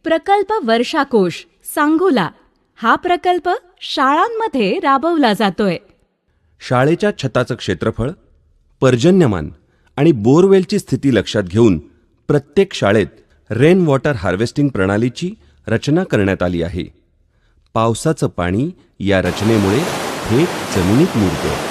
प्रकल्प वर्षाकोश सांगोला हा प्रकल्प शाळांमध्ये राबवला जातोय. शाळेच्या छताचं क्षेत्रफळ, पर्जन्यमान आणि बोरवेलची स्थिती लक्षात घेऊन प्रत्येक शाळेत रेन वॉटर हार्वेस्टिंग प्रणालीची रचना करण्यात आली आहे. पावसाचं पाणी या रचनेमुळे थेट जमिनीत मुरतं.